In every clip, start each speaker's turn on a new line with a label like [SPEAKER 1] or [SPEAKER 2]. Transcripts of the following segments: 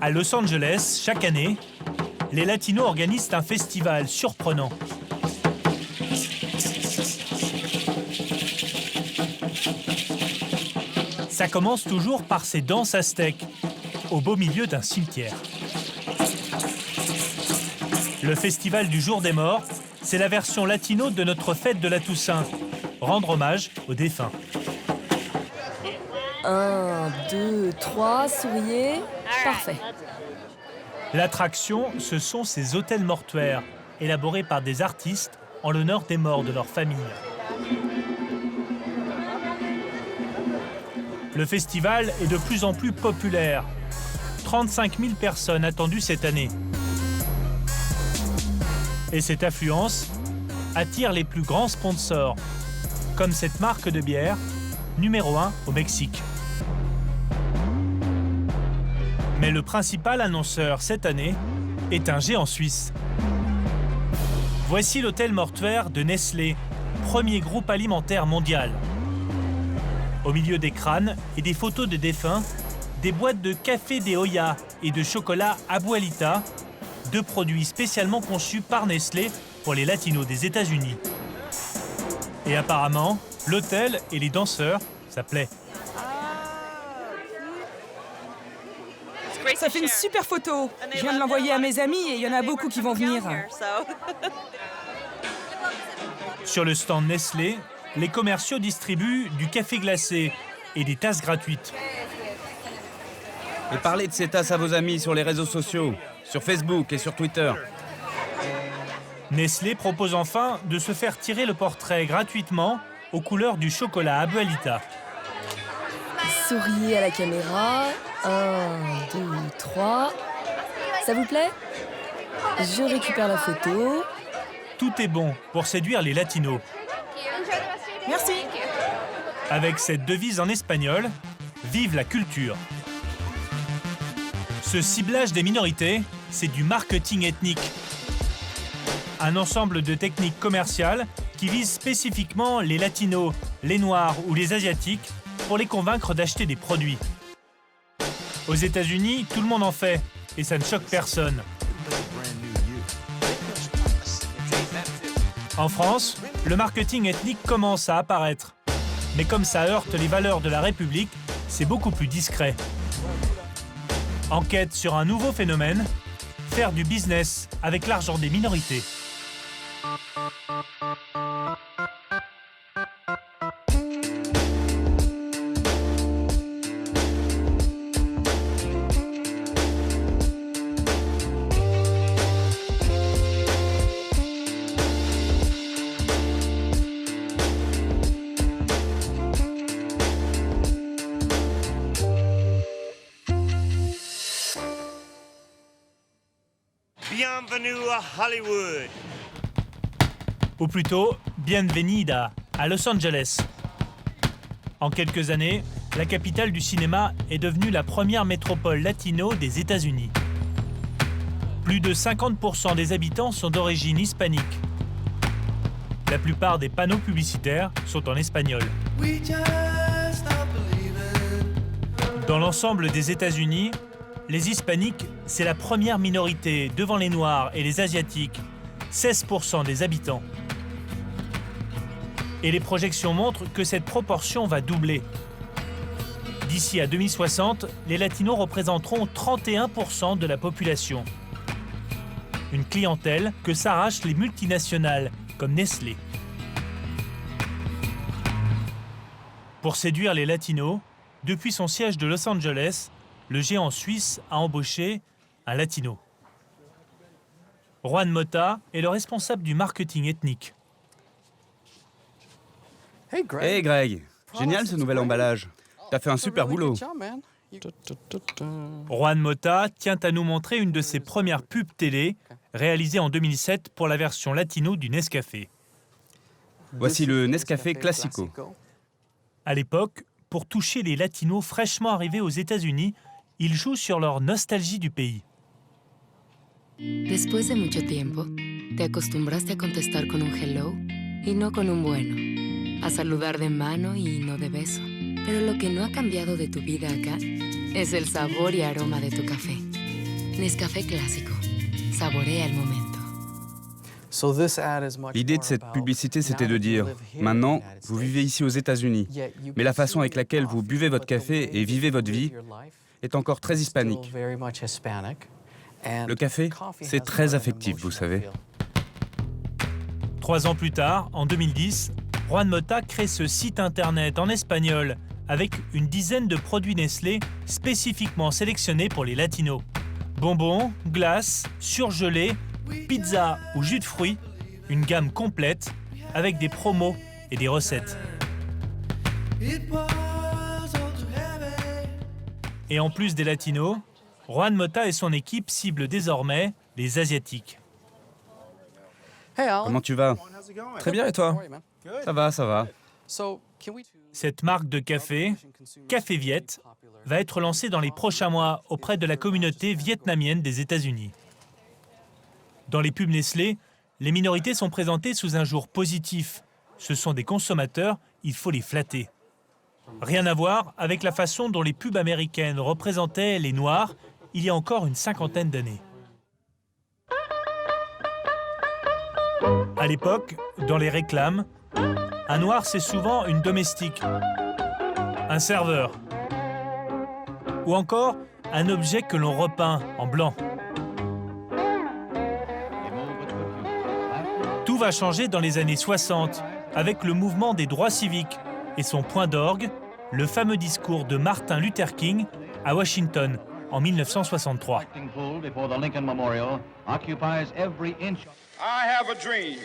[SPEAKER 1] À Los Angeles, chaque année, les Latinos organisent un festival surprenant. Ça commence toujours par ces danses aztèques, au beau milieu d'un cimetière. Le festival du Jour des Morts, c'est la version latino de notre fête de la Toussaint, rendre hommage aux défunts.
[SPEAKER 2] 1, 2, 3, souriez. Parfait.
[SPEAKER 1] L'attraction, ce sont ces hôtels mortuaires, élaborés par des artistes en l'honneur des morts de leur famille. Le festival est de plus en plus populaire. 35 000 personnes attendues cette année. Et cette affluence attire les plus grands sponsors, comme cette marque de bière, numéro 1 au Mexique. Mais le principal annonceur cette année est un géant suisse. Voici l'hôtel mortuaire de Nestlé, premier groupe alimentaire mondial. Au milieu des crânes et des photos de défunts, des boîtes de café de Hoya et de chocolat Abuelita, deux produits spécialement conçus par Nestlé pour les Latinos des États-Unis. Et apparemment, l'hôtel et les danseurs, ça plaît.
[SPEAKER 3] Ça fait une super photo. Je viens de l'envoyer à mes amis et il y en a beaucoup qui vont venir.
[SPEAKER 1] Sur le stand Nestlé, les commerciaux distribuent du café glacé et des tasses gratuites.
[SPEAKER 4] Et parlez de ces tasses à vos amis sur les réseaux sociaux, sur Facebook et sur Twitter.
[SPEAKER 1] Nestlé propose enfin de se faire tirer le portrait gratuitement aux couleurs du chocolat Abuelita.
[SPEAKER 2] Souriez à la caméra. 1, 2, 3. Ça vous plaît? Je récupère la photo.
[SPEAKER 1] Tout est bon pour séduire les Latinos.
[SPEAKER 3] Merci.
[SPEAKER 1] Avec cette devise en espagnol, vive la culture. Ce ciblage des minorités, c'est du marketing ethnique. Un ensemble de techniques commerciales qui visent spécifiquement les Latinos, les Noirs ou les Asiatiques pour les convaincre d'acheter des produits. Aux États-Unis, tout le monde en fait et ça ne choque personne. En France, le marketing ethnique commence à apparaître. Mais comme ça heurte les valeurs de la République, c'est beaucoup plus discret. Enquête sur un nouveau phénomène, faire du business avec l'argent des minorités.
[SPEAKER 5] Bienvenue à Hollywood.
[SPEAKER 1] Ou plutôt, bienvenida à Los Angeles. En quelques années, la capitale du cinéma est devenue la première métropole latino des États-Unis. Plus de 50% des habitants sont d'origine hispanique. La plupart des panneaux publicitaires sont en espagnol. Dans l'ensemble des États-Unis, les hispaniques, c'est la première minorité devant les noirs et les asiatiques, 16% des habitants. Et les projections montrent que cette proportion va doubler. D'ici à 2060, les latinos représenteront 31% de la population. Une clientèle que s'arrachent les multinationales comme Nestlé. Pour séduire les latinos, depuis son siège de Los Angeles, le géant suisse a embauché un latino. Juan Mota est le responsable du marketing ethnique.
[SPEAKER 4] Hey Greg, génial ce nouvel emballage. T'as fait un super boulot.
[SPEAKER 1] Juan Mota tient à nous montrer une de ses premières pubs télé, réalisée en 2007 pour la version latino du Nescafé.
[SPEAKER 4] Voici le Nescafé Classico.
[SPEAKER 1] À l'époque, pour toucher les latinos fraîchement arrivés aux États-Unis, il joue sur leur nostalgie du pays.
[SPEAKER 6] Después de mucho tiempo, te acostumbraste a contestar con un hello y no con un bueno, a saludar de mano y no de beso. Pero lo que no ha cambiado de tu vida acá es el sabor y aroma de tu café. Nescafé clásico. Saborea el momento.
[SPEAKER 4] L'idée de cette publicité, c'était de dire « Maintenant, vous vivez ici aux États-Unis, mais la façon avec laquelle vous buvez votre café et vivez votre vie est encore très hispanique. Le café, c'est très affectif, vous savez. »
[SPEAKER 1] 3 ans plus tard, en 2010, Juan Mota crée ce site internet en espagnol avec une dizaine de produits Nestlé spécifiquement sélectionnés pour les latinos. Bonbons, glaces, surgelés, pizza ou jus de fruits, une gamme complète avec des promos et des recettes. Et en plus des latinos, Juan Mota et son équipe ciblent désormais les asiatiques.
[SPEAKER 4] Comment tu vas?
[SPEAKER 7] Très bien, et toi?
[SPEAKER 4] Ça va, ça va.
[SPEAKER 1] Cette marque de café, Café Viet, va être lancée dans les prochains mois auprès de la communauté vietnamienne des États-Unis. Dans les pubs Nestlé, les minorités sont présentées sous un jour positif. Ce sont des consommateurs, il faut les flatter. Rien à voir avec la façon dont les pubs américaines représentaient les Noirs il y a encore une 50aine d'années. À l'époque, dans les réclames, un Noir, c'est souvent une domestique, un serveur, ou encore un objet que l'on repeint en blanc. Tout va changer dans les années 60 avec le mouvement des droits civiques et son point d'orgue, le fameux discours de Martin Luther King à Washington en 1963.
[SPEAKER 8] I have a dream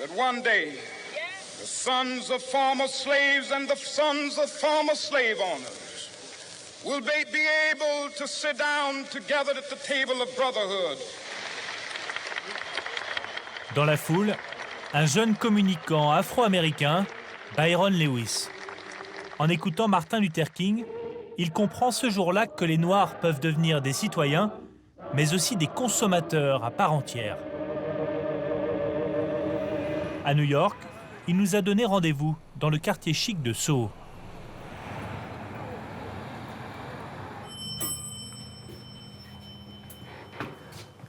[SPEAKER 8] that one day the sons of former slaves and the sons of former slave owners will be able to sit down together at the table of brotherhood.
[SPEAKER 1] Dans la foule, un jeune communicant afro-américain, Byron Lewis. En écoutant Martin Luther King, il comprend ce jour-là que les Noirs peuvent devenir des citoyens, mais aussi des consommateurs à part entière. À New York, il nous a donné rendez-vous dans le quartier chic de Soho.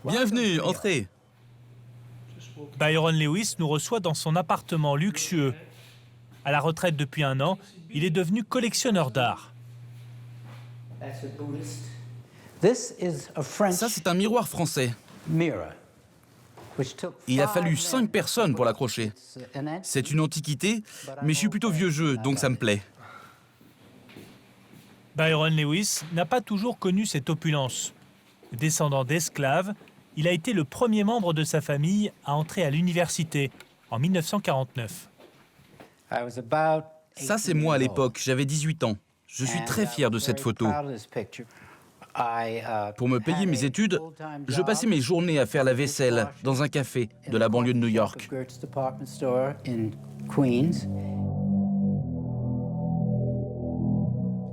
[SPEAKER 7] Bienvenue, entrez.
[SPEAKER 1] Byron Lewis nous reçoit dans son appartement luxueux. À la retraite depuis 1 an, il est devenu collectionneur d'art.
[SPEAKER 7] Ça, c'est un miroir français. Il a fallu 5 personnes pour l'accrocher. C'est une antiquité, mais je suis plutôt vieux jeu, donc ça me plaît.
[SPEAKER 1] Byron Lewis n'a pas toujours connu cette opulence. Descendant d'esclaves, il a été le premier membre de sa famille à entrer à l'université en 1949.
[SPEAKER 7] Ça, c'est moi à l'époque, j'avais 18 ans. Je suis très fier de cette photo. Pour me payer mes études, je passais mes journées à faire la vaisselle dans un café de la banlieue de New York.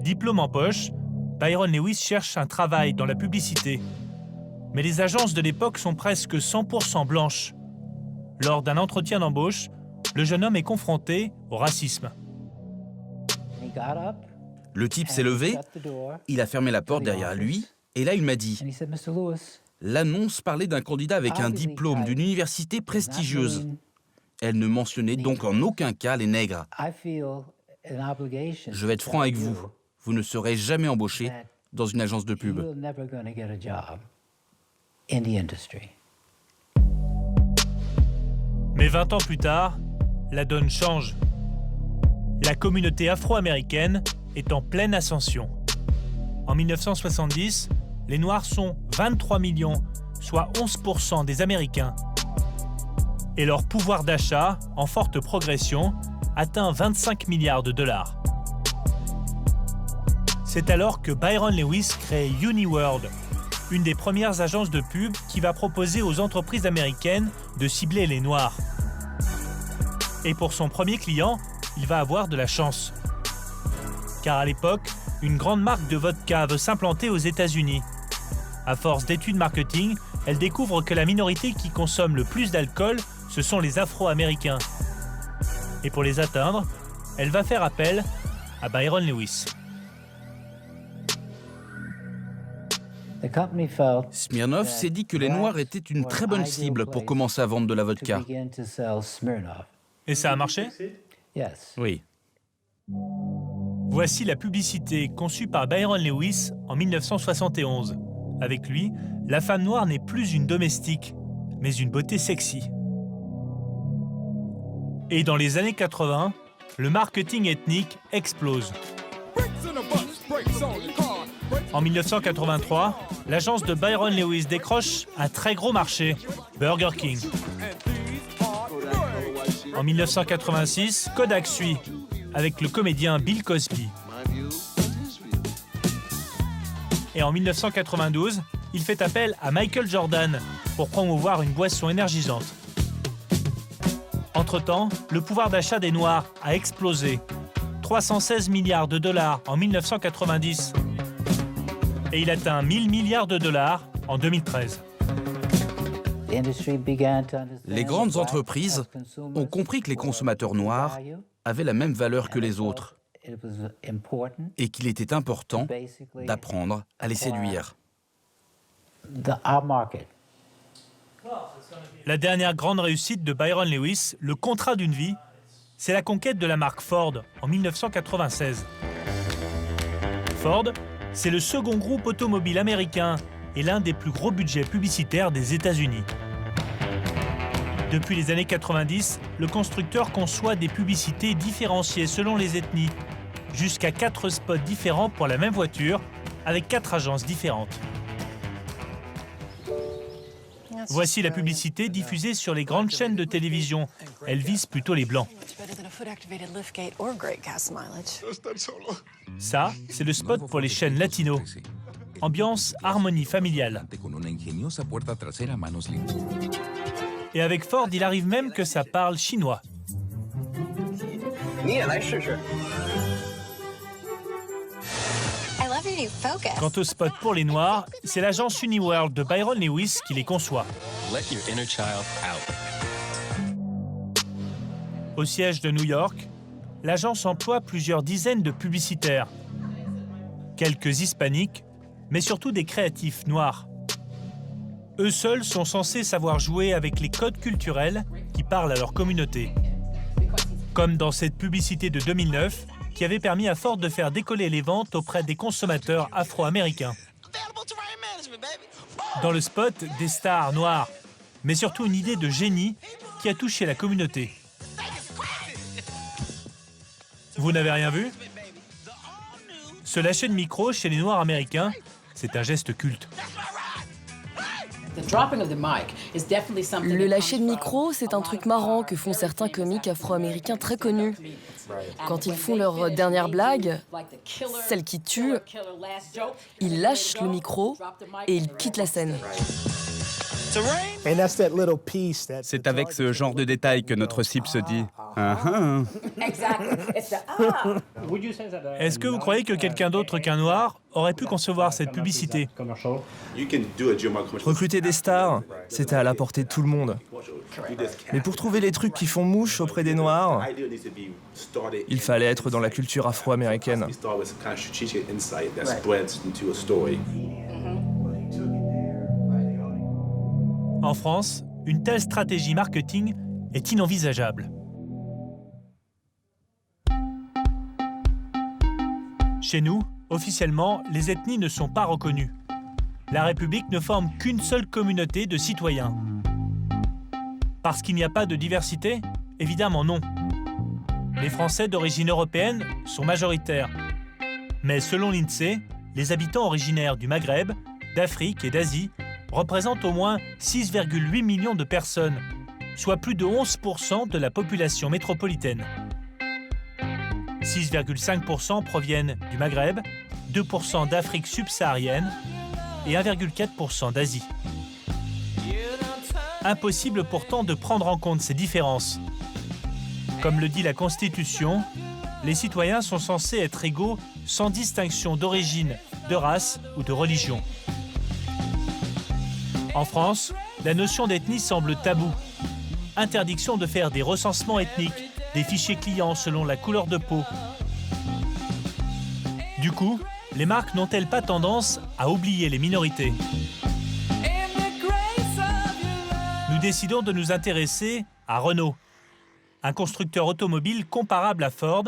[SPEAKER 1] Diplôme en poche, Byron Lewis cherche un travail dans la publicité. Mais les agences de l'époque sont presque 100% blanches. Lors d'un entretien d'embauche, le jeune homme est confronté au racisme.
[SPEAKER 7] Le type s'est levé, il a fermé la porte derrière lui, et là il m'a dit « L'annonce parlait d'un candidat avec un diplôme d'une université prestigieuse. Elle ne mentionnait donc en aucun cas les nègres. Je vais être franc avec vous, vous ne serez jamais embauché dans une agence de pub. »
[SPEAKER 1] Mais 20 ans plus tard, la donne change. La communauté afro-américaine est en pleine ascension. En 1970, les Noirs sont 23 millions, soit 11% des Américains. Et leur pouvoir d'achat, en forte progression, atteint 25 milliards de dollars. C'est alors que Byron Lewis crée UniWorld, une des premières agences de pub qui va proposer aux entreprises américaines de cibler les Noirs. Et pour son premier client, il va avoir de la chance. Car à l'époque, une grande marque de vodka veut s'implanter aux États-Unis. À force d'études marketing, elle découvre que la minorité qui consomme le plus d'alcool, ce sont les Afro-Américains. Et pour les atteindre, elle va faire appel à Byron Lewis.
[SPEAKER 7] Smirnoff s'est dit que les Noirs étaient une très bonne cible pour commencer à vendre de la vodka.
[SPEAKER 1] Et ça a marché?
[SPEAKER 7] Oui.
[SPEAKER 1] Voici la publicité conçue par Byron Lewis en 1971. Avec lui, la femme noire n'est plus une domestique, mais une beauté sexy. Et dans les années 80, le marketing ethnique explose. En 1983, l'agence de Byron Lewis décroche un très gros marché, Burger King. En 1986, Kodak suit, avec le comédien Bill Cosby. Et en 1992, il fait appel à Michael Jordan pour promouvoir une boisson énergisante. Entre-temps, le pouvoir d'achat des Noirs a explosé. 316 milliards de dollars en 1990. Et il atteint 1000 milliards de dollars en 2013.
[SPEAKER 7] Les grandes entreprises ont compris que les consommateurs noirs avaient la même valeur que les autres et qu'il était important d'apprendre à les séduire.
[SPEAKER 1] La dernière grande réussite de Byron Lewis, le contrat d'une vie, c'est la conquête de la marque Ford en 1996. Ford, c'est le second groupe automobile américain et l'un des plus gros budgets publicitaires des États-Unis. Depuis les années 90, le constructeur conçoit des publicités différenciées selon les ethnies, jusqu'à 4 spots différents pour la même voiture, avec 4 agences différentes. Voici la publicité diffusée sur les grandes chaînes de télévision. Elle vise plutôt les Blancs. Ça, c'est le spot pour les chaînes latino. Ambiance harmonie familiale. Et avec Ford, il arrive même que ça parle chinois. Quant au spot pour les Noirs, c'est l'agence Uniworld de Byron Lewis qui les conçoit. Au siège de New York, l'agence emploie plusieurs dizaines de publicitaires. Quelques hispaniques, mais surtout des créatifs noirs. Eux seuls sont censés savoir jouer avec les codes culturels qui parlent à leur communauté. Comme dans cette publicité de 2009, qui avait permis à Ford de faire décoller les ventes auprès des consommateurs afro-américains. Dans le spot, des stars noires, mais surtout une idée de génie qui a touché la communauté. Vous n'avez rien vu? Se lâcher de micro chez les Noirs américains, c'est un geste culte.
[SPEAKER 2] Le lâcher de micro, c'est un truc marrant que font certains comiques afro-américains très connus. Quand ils font leur dernière blague, celle qui tue, ils lâchent le micro et ils quittent la scène.
[SPEAKER 4] C'est avec ce genre de détails que notre cible se dit « Ah ah ».
[SPEAKER 1] Est-ce que vous croyez que quelqu'un d'autre qu'un noir aurait pu concevoir cette publicité?
[SPEAKER 9] Recruter des stars, c'était à la portée de tout le monde. Mais pour trouver les trucs qui font mouche auprès des Noirs, il fallait être dans la culture afro-américaine.
[SPEAKER 1] En France, une telle stratégie marketing est inenvisageable. Chez nous, officiellement, les ethnies ne sont pas reconnues. La République ne forme qu'une seule communauté de citoyens. Parce qu'il n'y a pas de diversité? Évidemment non. Les Français d'origine européenne sont majoritaires. Mais selon l'INSEE, les habitants originaires du Maghreb, d'Afrique et d'Asie représentent au moins 6,8 millions de personnes, soit plus de 11% de la population métropolitaine. 6,5% proviennent du Maghreb, 2% d'Afrique subsaharienne et 1,4% d'Asie. Impossible pourtant de prendre en compte ces différences. Comme le dit la Constitution, les citoyens sont censés être égaux sans distinction d'origine, de race ou de religion. En France, la notion d'ethnie semble taboue. Interdiction de faire des recensements ethniques, des fichiers clients selon la couleur de peau. Du coup, les marques n'ont-elles pas tendance à oublier les minorités? Nous décidons de nous intéresser à Renault, un constructeur automobile comparable à Ford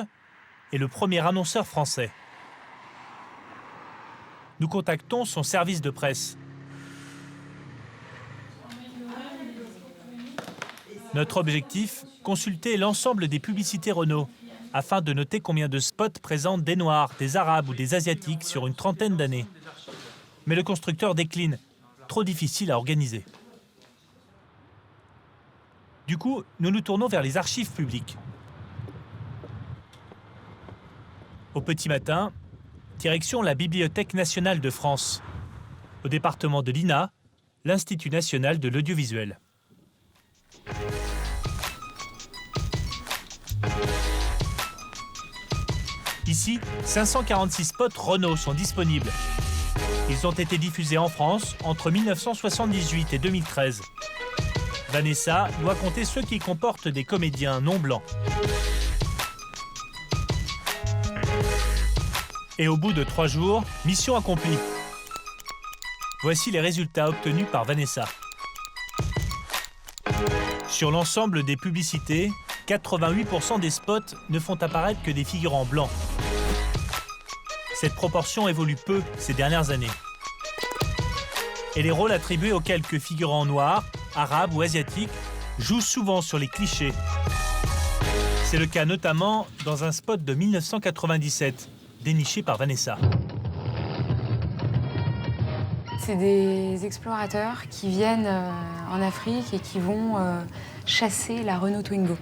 [SPEAKER 1] et le premier annonceur français. Nous contactons son service de presse. Notre objectif, consulter l'ensemble des publicités Renault, afin de noter combien de spots présentent des Noirs, des Arabes ou des Asiatiques sur une trentaine d'années. Mais le constructeur décline, trop difficile à organiser. Du coup, nous nous tournons vers les archives publiques. Au petit matin, direction la Bibliothèque nationale de France, au département de l'INA, l'Institut national de l'audiovisuel. Ici, 546 spots Renault sont disponibles. Ils ont été diffusés en France entre 1978 et 2013. Vanessa doit compter ceux qui comportent des comédiens non blancs. Et au bout de 3 jours, mission accomplie. Voici les résultats obtenus par Vanessa. Sur l'ensemble des publicités, 88% des spots ne font apparaître que des figurants blancs. Cette proportion évolue peu ces dernières années. Et les rôles attribués aux quelques figurants noirs, arabes ou asiatiques jouent souvent sur les clichés. C'est le cas notamment dans un spot de 1997, déniché par Vanessa.
[SPEAKER 10] C'est des explorateurs qui viennent en Afrique et qui vont chasser la Renault Twingo.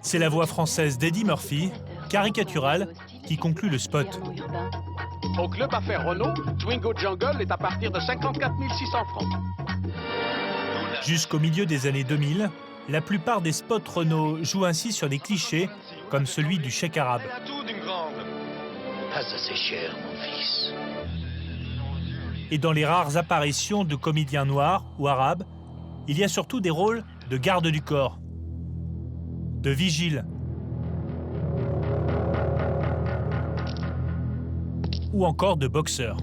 [SPEAKER 1] C'est la voix française d'Eddie Murphy, caricaturale, qui conclut le spot.
[SPEAKER 11] Au club affaires Renault, Twingo Jungle est à partir de 54 600 francs.
[SPEAKER 1] Jusqu'au milieu des années 2000, la plupart des spots Renault jouent ainsi sur des clichés, comme celui du chèque arabe.
[SPEAKER 12] Pas assez cher, mon fils.
[SPEAKER 1] Et dans les rares apparitions de comédiens noirs ou arabes, il y a surtout des rôles de garde du corps, de vigile, ou encore de boxeur.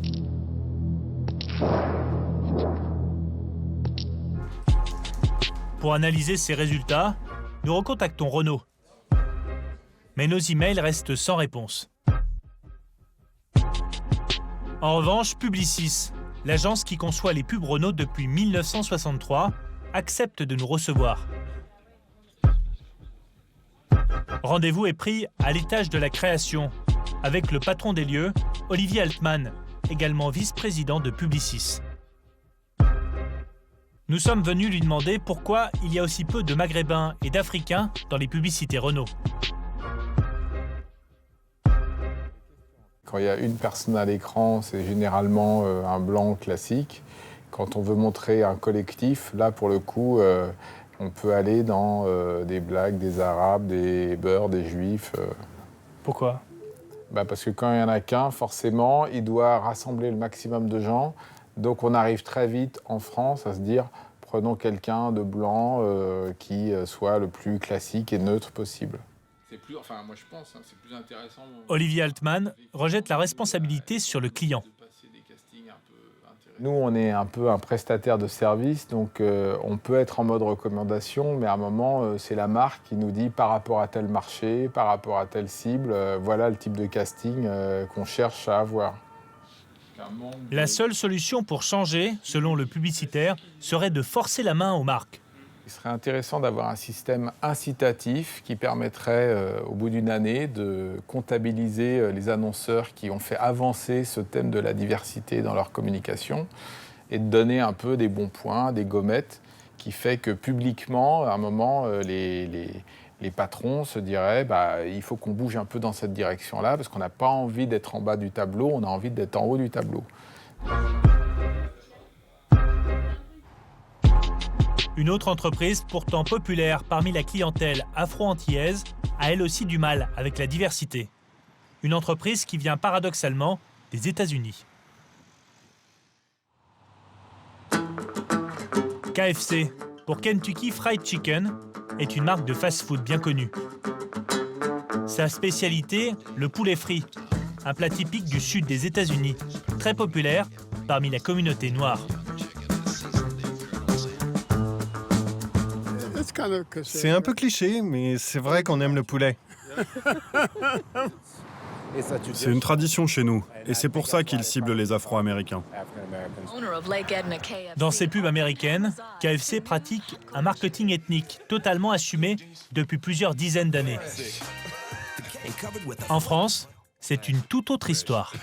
[SPEAKER 1] Pour analyser ces résultats, nous recontactons Renault. Mais nos emails restent sans réponse. En revanche, Publicis, l'agence qui conçoit les pubs Renault depuis 1963, accepte de nous recevoir. Rendez-vous est pris à l'étage de la création, avec le patron des lieux, Olivier Altman, également vice-président de Publicis. Nous sommes venus lui demander pourquoi il y a aussi peu de Maghrébins et d'Africains dans les publicités Renault.
[SPEAKER 13] Quand il y a une personne à l'écran, c'est généralement un blanc classique. Quand on veut montrer un collectif, là, pour le coup, on peut aller dans des blagues, des Arabes, des Beurs, des Juifs.
[SPEAKER 1] Pourquoi ?
[SPEAKER 13] Parce que quand il n'y en a qu'un, forcément, il doit rassembler le maximum de gens. Donc on arrive très vite en France à se dire, prenons quelqu'un de blanc qui soit le plus classique et neutre possible.
[SPEAKER 14] Moi je pense, c'est plus intéressant.
[SPEAKER 1] Olivier Altman rejette la responsabilité sur le client.
[SPEAKER 13] Nous, on est un peu un prestataire de service, donc on peut être en mode recommandation, mais à un moment, c'est la marque qui nous dit par rapport à tel marché, par rapport à telle cible, voilà le type de casting qu'on cherche à avoir.
[SPEAKER 1] La seule solution pour changer, selon le publicitaire, serait de forcer la main aux marques.
[SPEAKER 13] Il serait intéressant d'avoir un système incitatif qui permettrait, au bout d'une année, de comptabiliser les annonceurs qui ont fait avancer ce thème de la diversité dans leur communication et de donner un peu des bons points, des gommettes, qui fait que publiquement, à un moment, les patrons se diraient il faut qu'on bouge un peu dans cette direction-là parce qu'on n'a pas envie d'être en bas du tableau, on a envie d'être en haut du tableau.
[SPEAKER 1] Une autre entreprise, pourtant populaire parmi la clientèle afro-antillaise, a elle aussi du mal avec la diversité. Une entreprise qui vient paradoxalement des États-Unis. KFC, pour Kentucky Fried Chicken, est une marque de fast-food bien connue. Sa spécialité, le poulet frit, un plat typique du sud des États-Unis, très populaire parmi la communauté noire.
[SPEAKER 15] C'est un peu cliché, mais c'est vrai qu'on aime le poulet. C'est une tradition chez nous, et c'est pour ça qu'ils ciblent les Afro-Américains.
[SPEAKER 1] Dans ses pubs américaines, KFC pratique un marketing ethnique totalement assumé depuis plusieurs dizaines d'années. En France, c'est une toute autre histoire.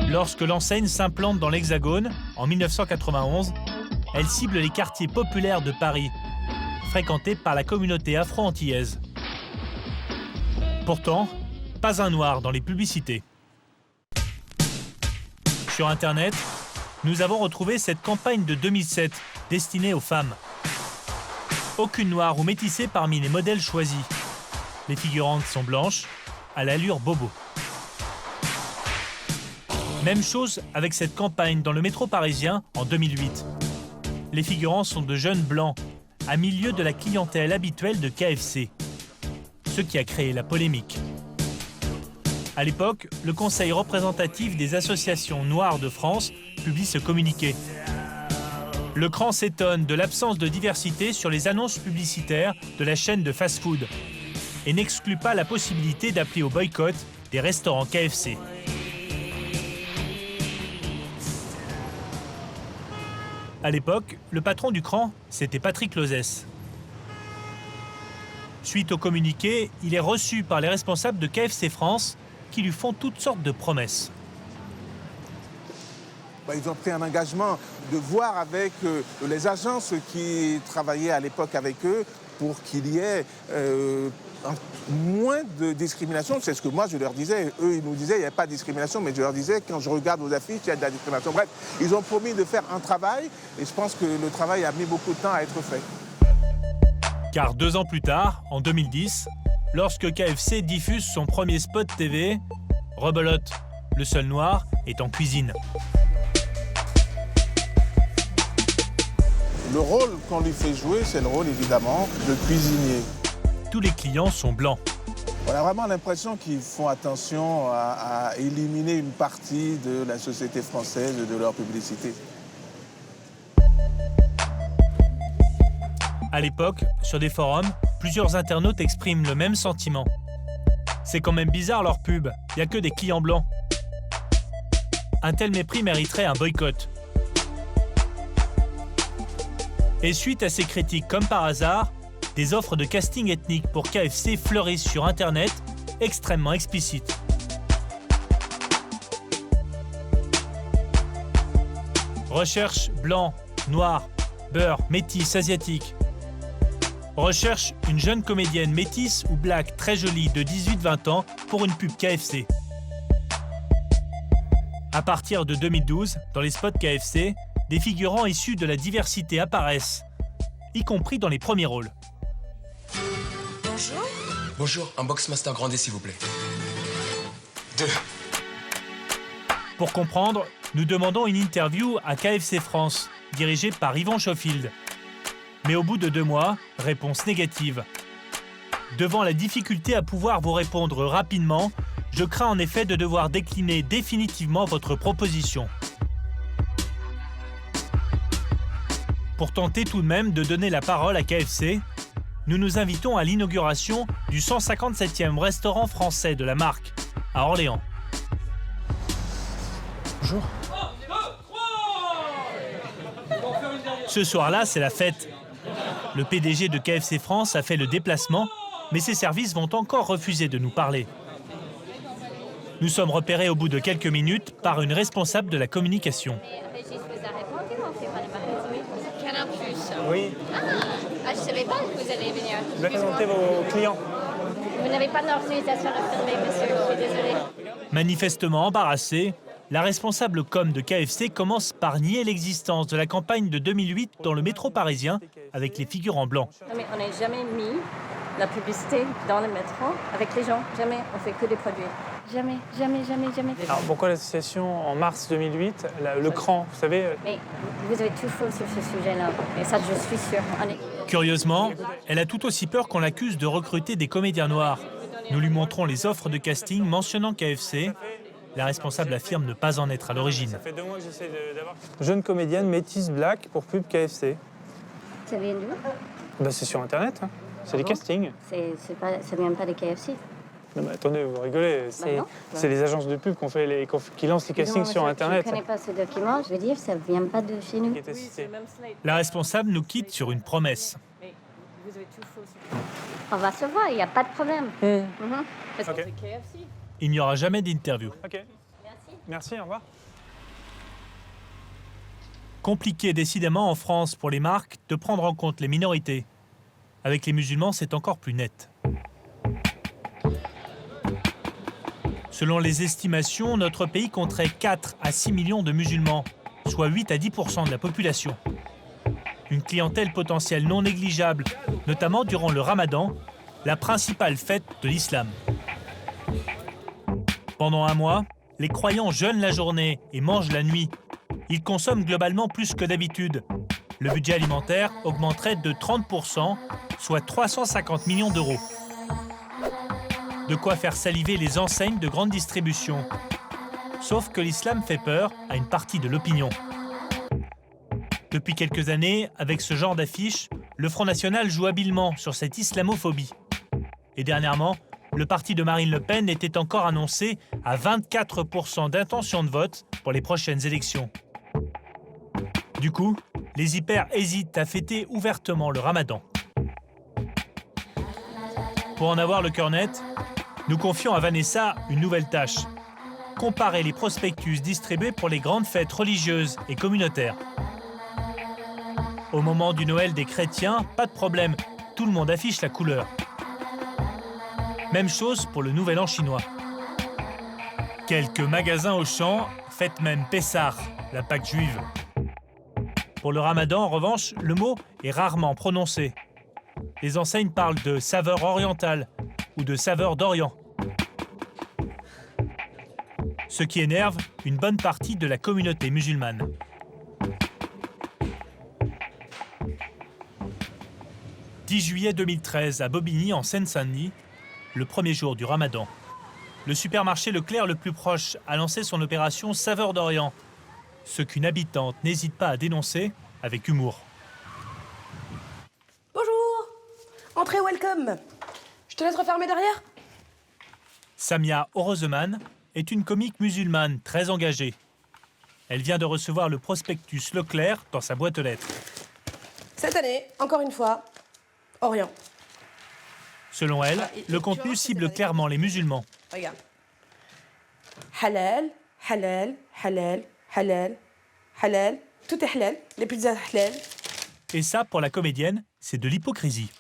[SPEAKER 1] Lorsque l'enseigne s'implante dans l'Hexagone, en 1991, elle cible les quartiers populaires de Paris, fréquentés par la communauté afro-antillaise. Pourtant, pas un noir dans les publicités. Sur Internet, nous avons retrouvé cette campagne de 2007 destinée aux femmes. Aucune noire ou métissée parmi les modèles choisis. Les figurantes sont blanches, à l'allure bobo. Même chose avec cette campagne dans le métro parisien en 2008. Les figurants sont de jeunes blancs, à milieu de la clientèle habituelle de KFC. Ce qui a créé la polémique. À l'époque, le Conseil représentatif des associations noires de France publie ce communiqué. Le CRAN s'étonne de l'absence de diversité sur les annonces publicitaires de la chaîne de fast-food et n'exclut pas la possibilité d'appeler au boycott des restaurants KFC. À l'époque, le patron du CRAN, c'était Patrick Lozès. Suite au communiqué, il est reçu par les responsables de KFC France qui lui font toutes sortes de promesses.
[SPEAKER 16] Ils ont pris un engagement de voir avec les agences qui travaillaient à l'époque avec eux pour qu'il y ait moins de discrimination. C'est ce que moi je leur disais. Eux, ils nous disaient qu'il n'y avait pas de discrimination, mais je leur disais, quand je regarde vos affiches, il y a de la discrimination. Bref, ils ont promis de faire un travail et je pense que le travail a mis beaucoup de temps à être fait.
[SPEAKER 1] Car 2 ans plus tard, en 2010, lorsque KFC diffuse son premier spot TV, rebelote, le seul noir est en cuisine.
[SPEAKER 16] Le rôle qu'on lui fait jouer, c'est le rôle évidemment de cuisinier.
[SPEAKER 1] Tous les clients sont blancs.
[SPEAKER 16] On a vraiment l'impression qu'ils font attention à éliminer une partie de la société française et de leur publicité.
[SPEAKER 1] À l'époque, sur des forums, plusieurs internautes expriment le même sentiment. C'est quand même bizarre leur pub, il n'y a que des clients blancs. Un tel mépris mériterait un boycott. Et suite à ces critiques, comme par hasard, des offres de casting ethnique pour KFC fleurissent sur Internet, extrêmement explicites. Recherche blanc, noir, beurre, métis, asiatique. Recherche une jeune comédienne métisse ou black très jolie de 18-20 ans pour une pub KFC. À partir de 2012, dans les spots KFC, des figurants issus de la diversité apparaissent, y compris dans les premiers rôles.
[SPEAKER 17] Bonjour. Bonjour, un Boxmaster grandé s'il vous plaît. 2.
[SPEAKER 1] Pour comprendre, nous demandons une interview à KFC France, dirigée par Yvan Schofield. Mais au bout de 2 mois, réponse négative. Devant la difficulté à pouvoir vous répondre rapidement, je crains en effet de devoir décliner définitivement votre proposition. Pour tenter tout de même de donner la parole à KFC, nous nous invitons à l'inauguration du 157e restaurant français de la marque, à Orléans.
[SPEAKER 15] Bonjour.
[SPEAKER 1] Ce soir-là, c'est la fête. Le PDG de KFC France a fait le déplacement, mais ses services vont encore refuser de nous parler. Nous sommes repérés au bout de quelques minutes par une responsable de la communication.
[SPEAKER 18] Oui.
[SPEAKER 19] Je ne savais pas que vous alliez venir.
[SPEAKER 18] Vous allez présenter vos clients.
[SPEAKER 19] Vous n'avez pas d'autorisation de filmer, monsieur, je suis désolée.
[SPEAKER 1] Manifestement embarrassée, la responsable com de KFC commence par nier l'existence de la campagne de 2008 dans le métro parisien avec les figurants blancs.
[SPEAKER 19] Non, mais on n'a jamais mis la publicité dans le métro avec les gens. Jamais, on fait que des produits. jamais, jamais, jamais, jamais.
[SPEAKER 18] Alors pourquoi l'association en mars 2008, le cran, vous savez
[SPEAKER 19] Mais vous avez tout faux sur ce sujet-là, et ça je suis sûre.
[SPEAKER 1] Curieusement, elle a tout aussi peur qu'on l'accuse de recruter des comédiens noirs. Nous lui montrons les offres de casting mentionnant KFC. La responsable affirme ne pas en être à l'origine.
[SPEAKER 18] Ça fait 2 mois que j'essaie d'avoir jeune comédienne métisse black pour pub KFC.
[SPEAKER 19] Ça vient d'où?
[SPEAKER 18] C'est sur Internet, hein. C'est des castings.
[SPEAKER 19] Ça vient pas de KFC.
[SPEAKER 18] Non, mais attendez, vous rigolez. C'est les agences de pub qui lancent les castings sur Internet.
[SPEAKER 19] Je ne connais pas ce document, je veux dire, ça vient pas de chez nous.
[SPEAKER 1] La responsable nous quitte sur une promesse.
[SPEAKER 19] On va se voir, il n'y a pas de problème. Parce que c'est KFC.
[SPEAKER 1] Il n'y aura jamais d'interview.
[SPEAKER 18] Ok. Merci, au revoir.
[SPEAKER 1] Compliqué décidément en France pour les marques de prendre en compte les minorités. Avec les musulmans, c'est encore plus net. Selon les estimations, notre pays compterait 4 à 6 millions de musulmans, soit 8 à 10% de la population. Une clientèle potentielle non négligeable, notamment durant le Ramadan, la principale fête de l'islam. Pendant un mois, les croyants jeûnent la journée et mangent la nuit. Ils consomment globalement plus que d'habitude. Le budget alimentaire augmenterait de 30%, soit 350 millions d'euros. De quoi faire saliver les enseignes de grande distribution. Sauf que l'islam fait peur à une partie de l'opinion. Depuis quelques années, avec ce genre d'affiches, le Front National joue habilement sur cette islamophobie. Et dernièrement, le parti de Marine Le Pen était encore annoncé à 24% d'intention de vote pour les prochaines élections. Du coup, les hyper hésitent à fêter ouvertement le Ramadan. Pour en avoir le cœur net, nous confions à Vanessa une nouvelle tâche. Comparer les prospectus distribués pour les grandes fêtes religieuses et communautaires. Au moment du Noël des chrétiens, pas de problème, tout le monde affiche la couleur. Même chose pour le Nouvel An chinois. Quelques magasins Auchan fêtent même Pessah, la Pâque juive. Pour le Ramadan, en revanche, le mot est rarement prononcé. Les enseignes parlent de saveur orientale ou de saveur d'Orient. Ce qui énerve une bonne partie de la communauté musulmane. « 10 juillet 2013, à Bobigny, en Seine-Saint-Denis, le premier jour du Ramadan. Le supermarché Leclerc le plus proche a lancé son opération Saveur d'Orient, ce qu'une habitante n'hésite pas à dénoncer avec humour.
[SPEAKER 20] Bonjour, entrez, welcome. Je te laisse refermer derrière.
[SPEAKER 1] Samia Orozeman est une comique musulmane très engagée. Elle vient de recevoir le prospectus Leclerc dans sa boîte aux lettres.
[SPEAKER 20] Cette année, encore une fois, Orient.
[SPEAKER 1] Selon elle, le contenu cible clairement les musulmans.
[SPEAKER 20] Regarde. Halal, halal, halal, halal, halal. Tout est halal. Les pizzas halal.
[SPEAKER 1] Et ça, pour la comédienne, c'est de l'hypocrisie.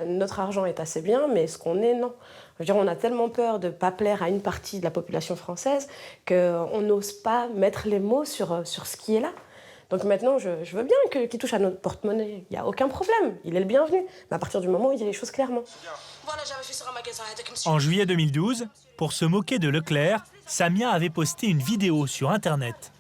[SPEAKER 20] Notre argent est assez bien, mais ce qu'on est, non. Je veux dire, on a tellement peur de ne pas plaire à une partie de la population française qu'on n'ose pas mettre les mots sur ce qui est là. Donc maintenant, je veux bien qu'il touche à notre porte-monnaie. Il n'y a aucun problème. Il est le bienvenu. Mais à partir du moment où il dit les choses clairement.
[SPEAKER 1] En juillet 2012, pour se moquer de Leclerc, Samia avait posté une vidéo sur Internet.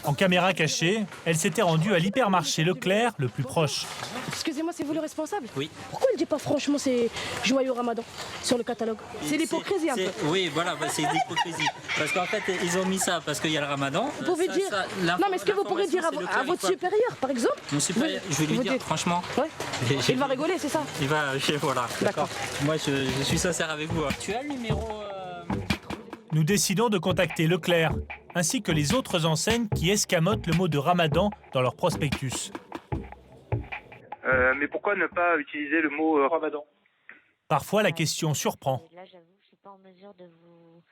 [SPEAKER 1] En caméra cachée, elle s'était rendue à l'hypermarché Leclerc le plus proche.
[SPEAKER 20] Excusez-moi, c'est vous le responsable?
[SPEAKER 7] Oui.
[SPEAKER 20] Pourquoi elle ne dit pas franchement c'est joyeux Ramadan sur le catalogue? C'est l'hypocrisie un peu.
[SPEAKER 21] Oui, voilà, c'est l'hypocrisie. Parce qu'en fait, ils ont mis ça parce qu'il y a le Ramadan.
[SPEAKER 20] Vous pouvez dire... non, mais est-ce que vous pourrez dire à votre supérieur, par exemple?
[SPEAKER 21] Mon supérieur, je vais lui dire, franchement...
[SPEAKER 20] Ouais. Il va rigoler, c'est ça?
[SPEAKER 21] Il va... Voilà,
[SPEAKER 20] d'accord.
[SPEAKER 21] Moi, je suis sincère avec vous. Tu as le numéro...
[SPEAKER 1] Nous décidons de contacter Leclerc, ainsi que les autres enseignes qui escamotent le mot de Ramadan dans leur prospectus.
[SPEAKER 22] Mais pourquoi ne pas utiliser le mot Ramadan?
[SPEAKER 1] Parfois, la question surprend.
[SPEAKER 23] Là, j'avoue, je suis pas en mesure de vous...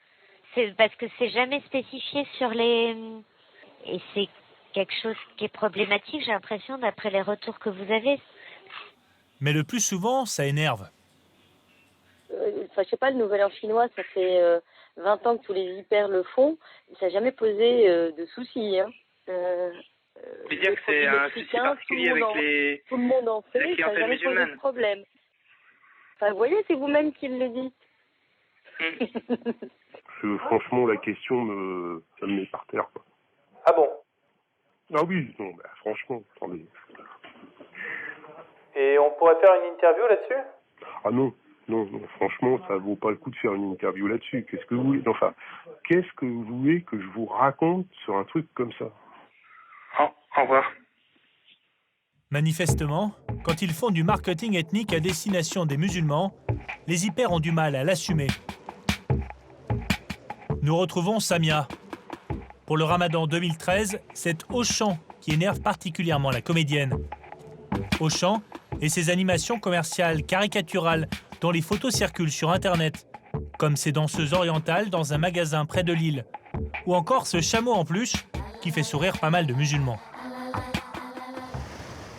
[SPEAKER 23] C'est parce que c'est jamais spécifié sur les... Et c'est quelque chose qui est problématique, j'ai l'impression, d'après les retours que vous avez.
[SPEAKER 1] Mais le plus souvent, ça énerve.
[SPEAKER 24] Je sais pas, le Nouvel An chinois, ça fait 20 ans que tous les hyper le font. Ça n'a jamais posé de soucis. Hein.
[SPEAKER 22] Mais dire que c'est un souci particulier avec les...
[SPEAKER 24] Tout le monde en fait,
[SPEAKER 22] la
[SPEAKER 24] ça n'a
[SPEAKER 22] clientèle
[SPEAKER 24] jamais posé
[SPEAKER 22] musulmane.
[SPEAKER 24] de problème. Enfin, vous voyez, c'est vous-même qui le dites.
[SPEAKER 3] Franchement, la question, ça me met par terre. Quoi.
[SPEAKER 18] Ah bon?
[SPEAKER 3] Ah oui, non, franchement, attendez.
[SPEAKER 18] Et on pourrait faire une interview là-dessus?
[SPEAKER 3] Ah non, franchement, ça vaut pas le coup de faire une interview là-dessus. Qu'est-ce que vous voulez? Enfin, qu'est-ce que vous voulez que je vous raconte sur un truc comme ça?
[SPEAKER 22] Au revoir.
[SPEAKER 1] Manifestement, quand ils font du marketing ethnique à destination des musulmans, les hyper ont du mal à l'assumer. Nous retrouvons Samia. Pour le Ramadan 2013, c'est Auchan qui énerve particulièrement la comédienne. Auchan et ses animations commerciales caricaturales dont les photos circulent sur Internet, comme ces danseuses orientales dans un magasin près de Lille, ou encore ce chameau en peluche qui fait sourire pas mal de musulmans.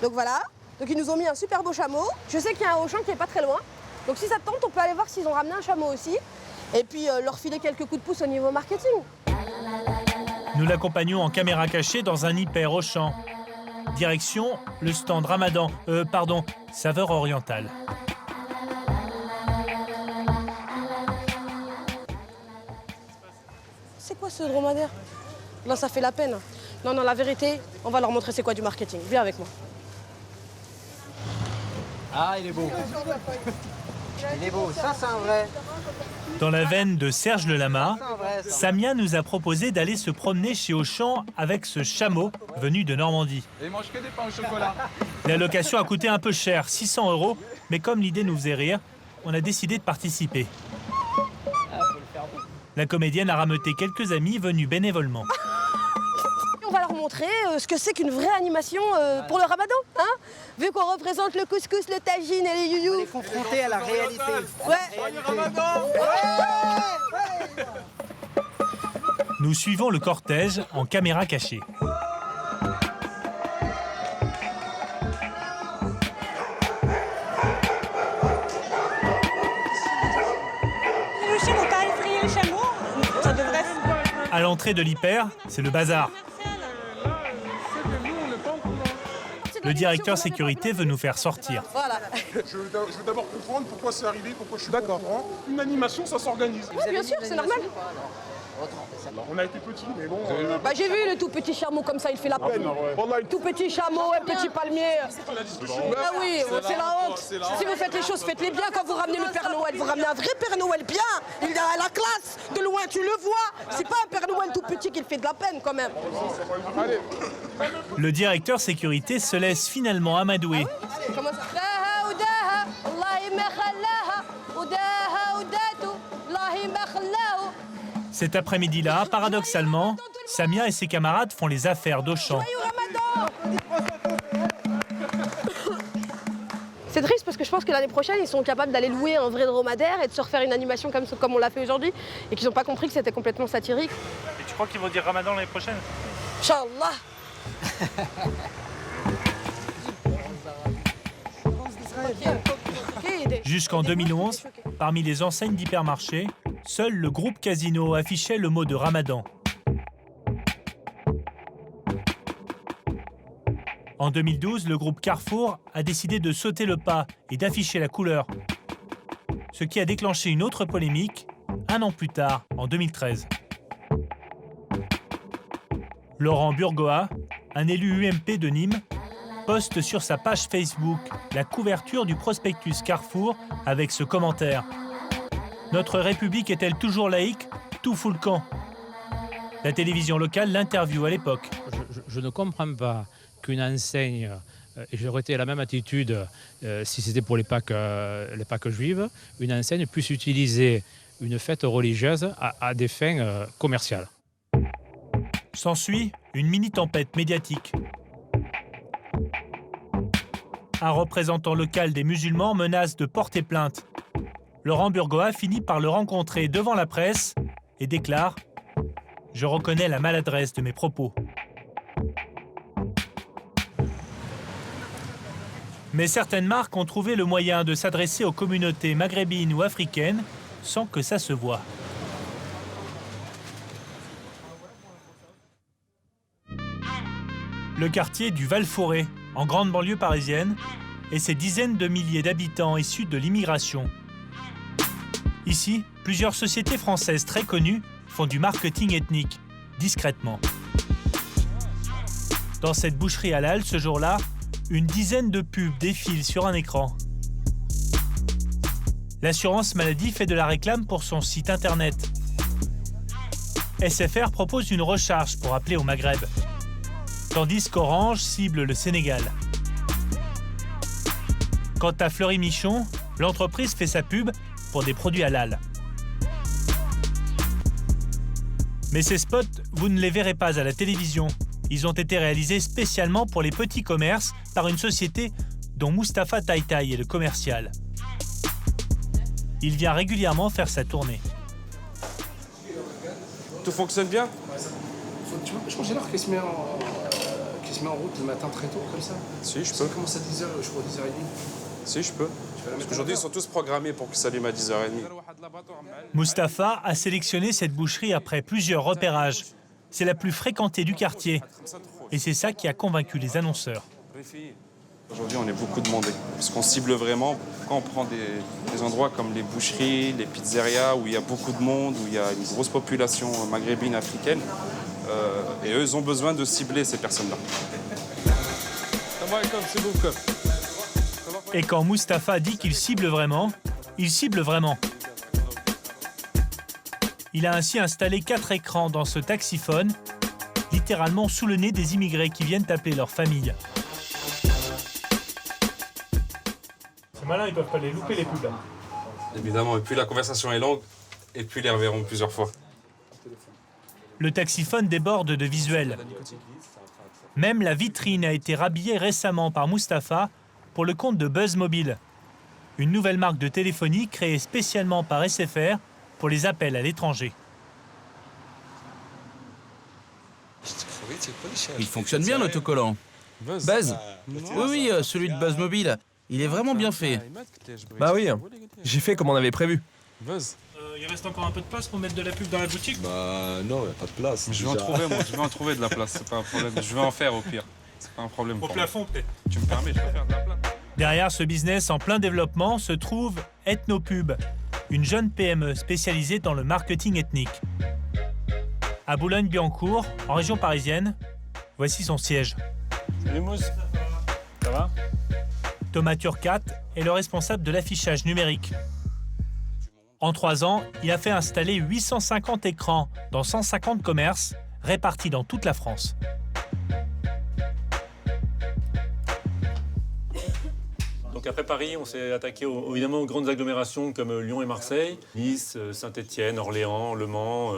[SPEAKER 20] Donc voilà, donc ils nous ont mis un super beau chameau. Je sais qu'il y a un Auchan qui est pas très loin. Donc si ça te tente, on peut aller voir s'ils ont ramené un chameau aussi. Et puis leur filer quelques coups de pouce au niveau marketing.
[SPEAKER 1] Nous l'accompagnons en caméra cachée dans un hyper Auchan. Direction le stand Ramadan, saveur orientale.
[SPEAKER 20] C'est quoi ce dromadaire? Là, ça fait la peine. Non, la vérité, on va leur montrer c'est quoi du marketing. Viens avec moi.
[SPEAKER 5] Ah, il est beau. Il est beau, ça c'est un vrai.
[SPEAKER 1] Dans la veine de Serge Le Lama, Samia nous a proposé d'aller se promener chez Auchan avec ce chameau venu de Normandie.
[SPEAKER 14] Et il mange que des pains au chocolat.
[SPEAKER 1] La location a coûté un peu cher, 600 €, mais comme l'idée nous faisait rire, on a décidé de participer. La comédienne a rameuté quelques amis venus bénévolement.
[SPEAKER 20] On va leur montrer ce que c'est qu'une vraie animation pour le Ramadan, hein. Vu qu'on représente le couscous, le tagine et les youyou.
[SPEAKER 5] On est confronté à la réalité.
[SPEAKER 1] Nous suivons le cortège en caméra cachée.
[SPEAKER 6] Le chien n'a pas effrayé le chameau. Ça devrait...
[SPEAKER 1] À l'entrée de l'hyper, c'est le bazar. Le directeur sécurité veut nous faire sortir.
[SPEAKER 20] Voilà.
[SPEAKER 8] Je veux d'abord comprendre pourquoi c'est arrivé, pourquoi je suis d'accord. Une animation, ça s'organise.
[SPEAKER 20] Oui, bien sûr, c'est normal.
[SPEAKER 8] On a été petits, mais bon...
[SPEAKER 20] J'ai vu le tout petit chameau comme ça, il fait la peine. Tout petit chameau, un petit palmier. Ah oui, c'est la honte. Si vous faites les choses, faites-les bien. Quand vous ramenez le Père Noël, vous ramenez un vrai Père Noël bien. Il est à la classe. De loin, tu le vois. C'est pas un Père Noël tout petit qui fait de la peine quand même.
[SPEAKER 1] Le directeur sécurité se laisse finalement amadouer.
[SPEAKER 20] Comment ça?
[SPEAKER 1] Cet après-midi-là, paradoxalement, Samia et ses camarades font les affaires d'Auchan.
[SPEAKER 20] C'est triste parce que je pense que l'année prochaine, ils sont capables d'aller louer un vrai dromadaire et de se refaire une animation comme on l'a fait aujourd'hui et qu'ils n'ont pas compris que c'était complètement satirique.
[SPEAKER 18] Et tu crois qu'ils vont dire Ramadan l'année prochaine?
[SPEAKER 20] Inch'Allah.
[SPEAKER 1] Jusqu'en 2011, parmi les enseignes d'hypermarché, seul le groupe Casino affichait le mot de Ramadan. En 2012, le groupe Carrefour a décidé de sauter le pas et d'afficher la couleur. Ce qui a déclenché une autre polémique, un an plus tard, en 2013. Laurent Burgoa, un élu UMP de Nîmes, poste sur sa page Facebook la couverture du prospectus Carrefour avec ce commentaire. Notre République est-elle toujours laïque? Tout fout le camp. La télévision locale l'interviewe à l'époque.
[SPEAKER 25] Je ne comprends pas qu'une enseigne, et j'aurais été la même attitude si c'était pour les Pâques juives, une enseigne puisse utiliser une fête religieuse à des fins commerciales.
[SPEAKER 1] S'ensuit une mini-tempête médiatique. Un représentant local des musulmans menace de porter plainte. Laurent Burgoa finit par le rencontrer devant la presse et déclare « Je reconnais la maladresse de mes propos ». Mais certaines marques ont trouvé le moyen de s'adresser aux communautés maghrébines ou africaines sans que ça se voie. Le quartier du Val-Forêt, en grande banlieue parisienne, et ses dizaines de milliers d'habitants issus de l'immigration. Ici, plusieurs sociétés françaises très connues font du marketing ethnique, discrètement. Dans cette boucherie halal, ce jour-là, une dizaine de pubs défilent sur un écran. L'assurance maladie fait de la réclame pour son site internet. SFR propose une recharge pour appeler au Maghreb, tandis qu'Orange cible le Sénégal. Quant à Fleury Michon, l'entreprise fait sa pub pour des produits halal. Mais ces spots, vous ne les verrez pas à la télévision. Ils ont été réalisés spécialement pour les petits commerces par une société dont Mustapha Taïtaï est le commercial. Il vient régulièrement faire sa tournée.
[SPEAKER 2] Tout fonctionne bien?
[SPEAKER 4] Tu vois, je pense que j'ai l'heure qui se met en route le matin très tôt, comme ça.
[SPEAKER 2] Si, je peux.
[SPEAKER 4] Ça commence à 10h, je crois, 10h30.
[SPEAKER 2] Si, je peux. Parce qu'aujourd'hui, ils sont tous programmés pour qu'ils s'allument à 10h30.
[SPEAKER 1] Mustapha a sélectionné cette boucherie après plusieurs repérages. C'est la plus fréquentée du quartier. Et c'est ça qui a convaincu les annonceurs.
[SPEAKER 2] Aujourd'hui, on est beaucoup demandé. Parce qu'on cible vraiment, quand on prend des endroits comme les boucheries, les pizzerias, où il y a beaucoup de monde, où il y a une grosse population maghrébine, africaine, et eux, ils ont besoin de cibler ces personnes-là.
[SPEAKER 1] Et quand Mustapha dit qu'il cible vraiment, il cible vraiment. Il a ainsi installé 4 écrans dans ce taxiphone, littéralement sous le nez des immigrés qui viennent appeler leur famille. C'est malin, ils peuvent pas les louper les pubs là.
[SPEAKER 2] Évidemment, et puis la conversation est longue, et puis ils les reverront plusieurs fois.
[SPEAKER 1] Le taxiphone déborde de visuels. Même la vitrine a été rhabillée récemment par Mustapha pour le compte de Buzz Mobile, une nouvelle marque de téléphonie créée spécialement par SFR pour les appels à l'étranger.
[SPEAKER 7] Il fonctionne bien l'autocollant.
[SPEAKER 9] Buzz?
[SPEAKER 7] Oui, celui de Buzz Mobile. Il est vraiment bien fait.
[SPEAKER 9] Bah oui, j'ai fait comme on avait prévu.
[SPEAKER 1] Il reste encore un peu de place pour mettre de la pub dans la boutique?
[SPEAKER 9] Bah non, il n'y a pas de place.
[SPEAKER 2] Je vais en trouver, moi. Je vais en trouver de la place, c'est pas un problème. Je vais en faire au pire. C'est pas un problème.
[SPEAKER 1] Au plafond peut-être.
[SPEAKER 2] Tu me permets, je vais faire de la place.
[SPEAKER 1] Derrière ce business en plein développement se trouve Ethnopub, une jeune PME spécialisée dans le marketing ethnique. À Boulogne-Billancourt, en région parisienne, voici son siège.
[SPEAKER 18] Salut Mousse. Ça va?
[SPEAKER 1] Thomas Turcat est le responsable de l'affichage numérique. En 3 ans, il a fait installer 850 écrans dans 150 commerces répartis dans toute la France.
[SPEAKER 10] Donc après Paris, on s'est attaqué évidemment aux grandes agglomérations comme Lyon et Marseille, Nice, Saint-Étienne, Orléans, Le Mans.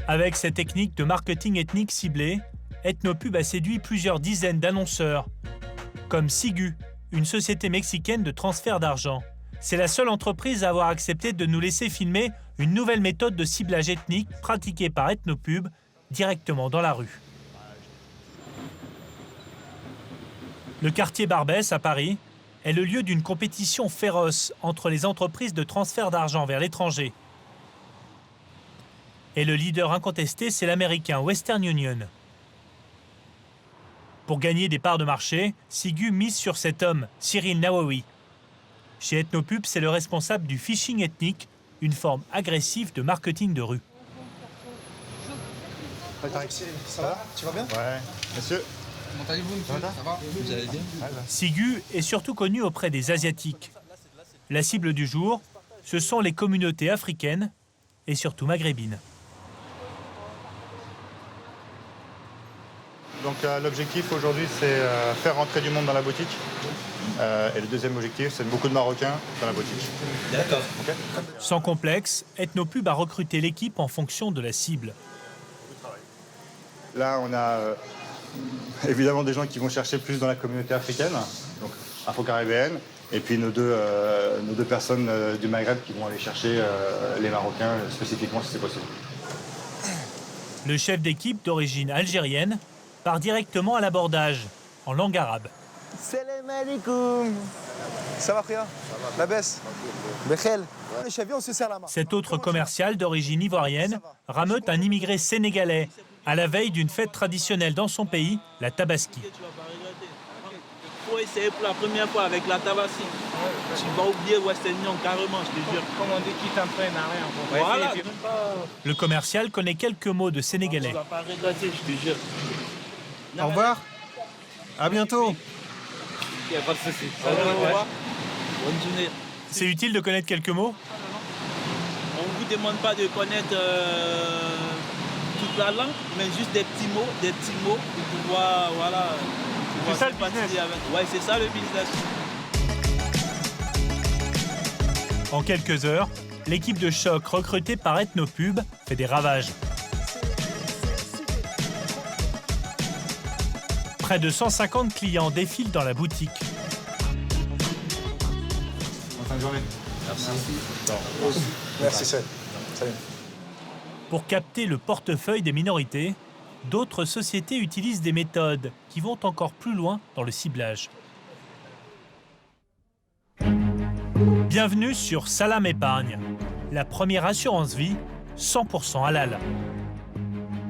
[SPEAKER 1] Avec cette technique de marketing ethnique ciblé, Ethnopub a séduit plusieurs dizaines d'annonceurs, comme Sigu, une société mexicaine de transfert d'argent. C'est la seule entreprise à avoir accepté de nous laisser filmer une nouvelle méthode de ciblage ethnique pratiquée par Ethnopub directement dans la rue. Le quartier Barbès, à Paris, est le lieu d'une compétition féroce entre les entreprises de transfert d'argent vers l'étranger. Et le leader incontesté, c'est l'américain Western Union. Pour gagner des parts de marché, Sigu mise sur cet homme, Cyril Nawawi. Chez Ethnopub, c'est le responsable du phishing ethnique, une forme agressive de marketing de rue.
[SPEAKER 4] Ça va? Tu vas bien?
[SPEAKER 9] Ouais, monsieur.
[SPEAKER 4] Comment allez-vous, monsieur? Ça va? Vous allez bien?
[SPEAKER 1] Sigu est surtout connu auprès des Asiatiques. La cible du jour, ce sont les communautés africaines et surtout maghrébines.
[SPEAKER 11] Donc l'objectif aujourd'hui, c'est faire rentrer du monde dans la boutique. Et le deuxième objectif, c'est beaucoup de Marocains dans la boutique.
[SPEAKER 9] D'accord.
[SPEAKER 11] Okay.
[SPEAKER 1] Sans complexe, Ethnopub a recruté l'équipe en fonction de la cible.
[SPEAKER 11] Là, on a évidemment des gens qui vont chercher plus dans la communauté africaine, donc afro-caribéenne, et puis nos deux personnes du Maghreb qui vont aller chercher les Marocains spécifiquement si c'est possible.
[SPEAKER 1] Le chef d'équipe d'origine algérienne part directement à l'abordage, en langue arabe.
[SPEAKER 26] Salam alaikum. Ça va, frère? La baisse? Bechel. Les chaviers, on se serre la main.
[SPEAKER 1] Cet autre commercial d'origine ivoirienne rameute un immigré sénégalais à la veille d'une fête traditionnelle dans son pays, la Tabaski.
[SPEAKER 12] Il faut essayer pour la première fois avec la Tabaski. Tu vas oublier Western Union carrément, je te jure. Comme on dit, qui t'entraîne à rien. Voilà.
[SPEAKER 1] Le commercial connaît quelques mots de sénégalais.
[SPEAKER 12] Tu vas pas regretter, je te jure.
[SPEAKER 26] Au revoir. À bientôt.
[SPEAKER 12] Il n'y a pas de souci. Au revoir. Bonne journée.
[SPEAKER 1] C'est utile de connaître quelques mots?
[SPEAKER 12] On ne vous demande pas de connaître toute la langue, mais juste des petits mots pour pouvoir, voilà.
[SPEAKER 18] C'est ça le business.
[SPEAKER 12] Ouais, c'est ça le business.
[SPEAKER 1] En quelques heures, l'équipe de choc recrutée par Ethnopub fait des ravages. Près de 150 clients défilent dans la boutique.
[SPEAKER 11] Bonne fin de journée.
[SPEAKER 26] Merci. Merci, Salut.
[SPEAKER 1] Pour capter le portefeuille des minorités, d'autres sociétés utilisent des méthodes qui vont encore plus loin dans le ciblage. Bienvenue sur Salam Épargne, la première assurance vie 100% halal.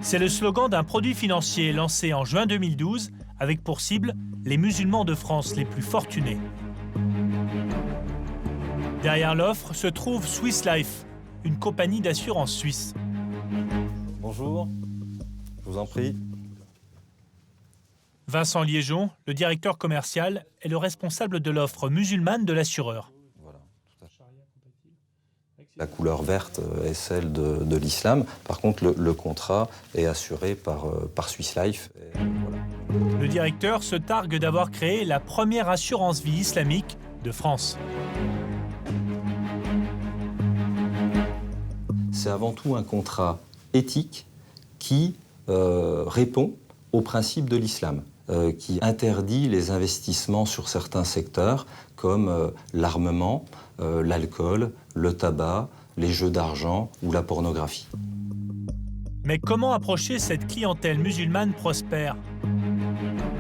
[SPEAKER 1] C'est le slogan d'un produit financier lancé en juin 2012 avec pour cible les musulmans de France les plus fortunés. Derrière l'offre se trouve Swiss Life, une compagnie d'assurance suisse.
[SPEAKER 13] Bonjour, je vous en prie.
[SPEAKER 1] Vincent Liégeon, le directeur commercial, est le responsable de l'offre musulmane de l'assureur.
[SPEAKER 13] La couleur verte est celle de l'islam. Par contre, le contrat est assuré par Swiss Life. Et voilà.
[SPEAKER 1] Le directeur se targue d'avoir créé la première assurance vie islamique de France.
[SPEAKER 13] C'est avant tout un contrat éthique qui répond aux principes de l'islam, qui interdit les investissements sur certains secteurs comme l'armement, l'alcool, le tabac, les jeux d'argent ou la pornographie.
[SPEAKER 1] Mais comment approcher cette clientèle musulmane prospère?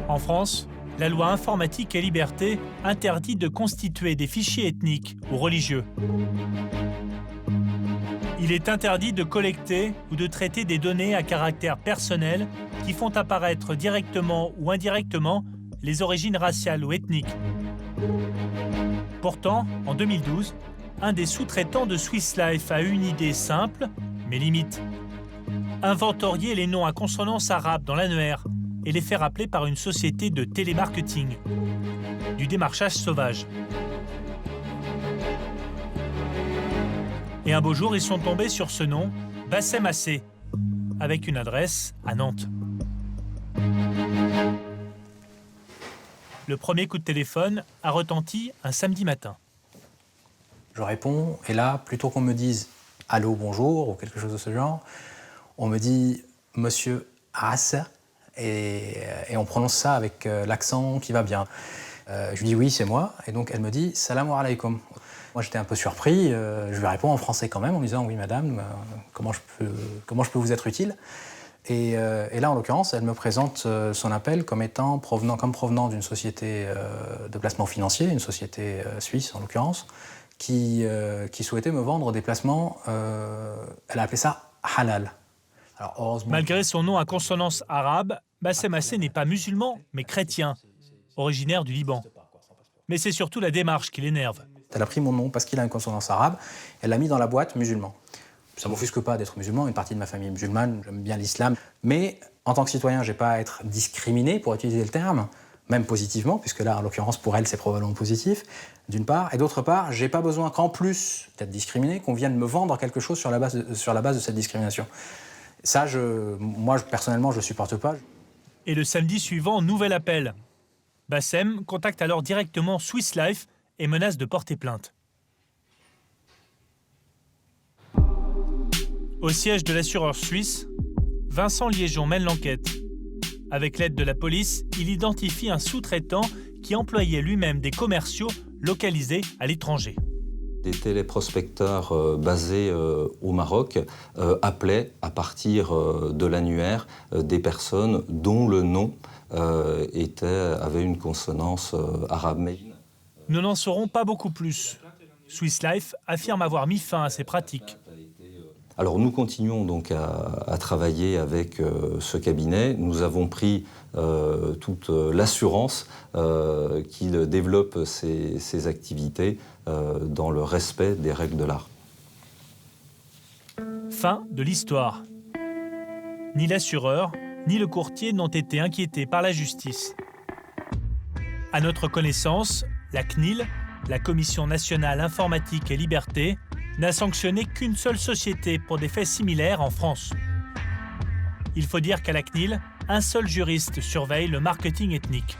[SPEAKER 1] En France, la loi informatique et liberté interdit de constituer des fichiers ethniques ou religieux. Il est interdit de collecter ou de traiter des données à caractère personnel qui font apparaître directement ou indirectement les origines raciales ou ethniques. Pourtant, en 2012, un des sous-traitants de Swiss Life a eu une idée simple, mais limite. Inventorier les noms à consonance arabe dans l'annuaire et les faire appeler par une société de télémarketing. Du démarchage sauvage. Et un beau jour, ils sont tombés sur ce nom, Bassem Assé, avec une adresse à Nantes. Le premier coup de téléphone a retenti un samedi matin.
[SPEAKER 15] Je réponds, et là, plutôt qu'on me dise « Allô, bonjour » ou quelque chose de ce genre, on me dit « Monsieur As » et on prononce ça avec l'accent qui va bien. Je lui dis « Oui, c'est moi », et donc elle me dit « Salam alaikum ». Moi, j'étais un peu surpris, je lui réponds en français quand même, en me disant « Oui, madame, comment je peux vous être utile ?» et là, en l'occurrence, elle me présente son appel comme provenant d'une société de placement financier, une société suisse en l'occurrence, qui souhaitait me vendre des placements, elle a appelé ça « halal ».
[SPEAKER 1] Malgré son nom à consonance arabe, Bassem Assé n'est pas musulman, mais chrétien, originaire du Liban. Mais c'est surtout la démarche qui l'énerve.
[SPEAKER 15] Elle a pris mon nom parce qu'il a une consonance arabe, elle l'a mis dans la boîte musulman. Ça ne m'offusque pas d'être musulman, une partie de ma famille est musulmane, j'aime bien l'islam, mais en tant que citoyen, je n'ai pas à être discriminé, pour utiliser le terme, même positivement, puisque là, en l'occurrence, pour elle, c'est probablement positif, d'une part, et d'autre part, je n'ai pas besoin qu'en plus d'être discriminé, qu'on vienne me vendre quelque chose sur la base de cette discrimination. Ça, moi, personnellement, je ne supporte pas.
[SPEAKER 1] Et le samedi suivant, nouvel appel. Bassem contacte alors directement Swiss Life et menace de porter plainte. Au siège de l'assureur suisse, Vincent Liégeon mène l'enquête. Avec l'aide de la police, il identifie un sous-traitant qui employait lui-même des commerciaux localisés à l'étranger.
[SPEAKER 13] Des téléprospecteurs basés au Maroc appelaient à partir de l'annuaire des personnes dont le nom avait une consonance arabe.
[SPEAKER 1] Nous n'en saurons pas beaucoup plus. Swiss Life affirme avoir mis fin à ces pratiques.
[SPEAKER 13] Alors nous continuons donc à travailler avec ce cabinet. Nous avons pris toute l'assurance qu'il développe ses activités dans le respect des règles de l'art.
[SPEAKER 1] Fin de l'histoire. Ni l'assureur, ni le courtier n'ont été inquiétés par la justice. À notre connaissance, la CNIL, la Commission nationale informatique et liberté, n'a sanctionné qu'une seule société pour des faits similaires en France. Il faut dire qu'à la CNIL, un seul juriste surveille le marketing ethnique.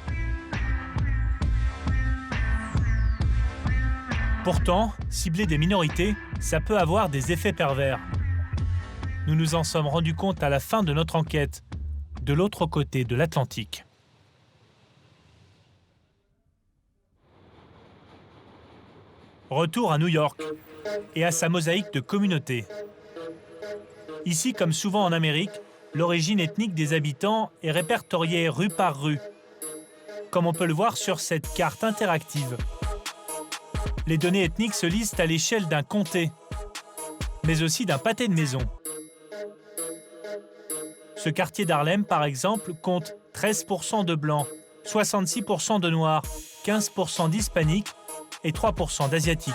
[SPEAKER 1] Pourtant, cibler des minorités, ça peut avoir des effets pervers. Nous nous en sommes rendus compte à la fin de notre enquête, de l'autre côté de l'Atlantique. Retour à New York et à sa mosaïque de communautés. Ici, comme souvent en Amérique, l'origine ethnique des habitants est répertoriée rue par rue, comme on peut le voir sur cette carte interactive. Les données ethniques se lisent à l'échelle d'un comté, mais aussi d'un pâté de maison. Ce quartier d'Harlem, par exemple, compte 13% de blancs, 66% de noirs, 15% d'hispaniques et 3% d'asiatiques.